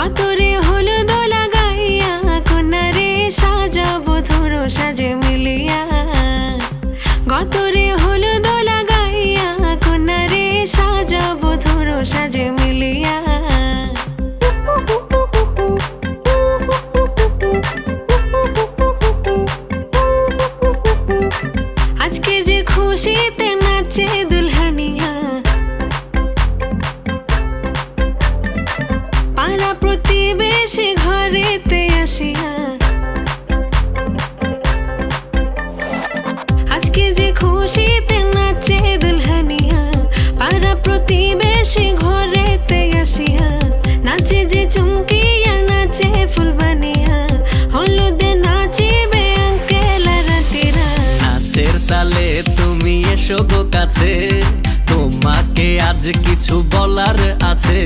গতরে হলুদ লাগাইয়া কন্যারে সাজাবো ধরো সাজে মিলিয়া। গতরে হলুদ লাগাইয়া কন্যারে সাজাবো ধরো সাজে মিলিয়া। আজকে যে খুশিতে নাচে দুলহানিয়া, পাড়া প্রতিবেশী ঘরেতে আসিয়া। আজকে যে খুশিতে নাচে দুলহানিয়া, পাড়া প্রতিবেশী ঘরেতে আসিয়া। নাচে যে চুমকিয়া নাচে ফুলবানিয়া, হলুদে নাচিবে আঙ্কেল রাতিরা। নাচের তালে তুমি এসো গো কাছে, তোমাকে আজ কিছু বলার আছে।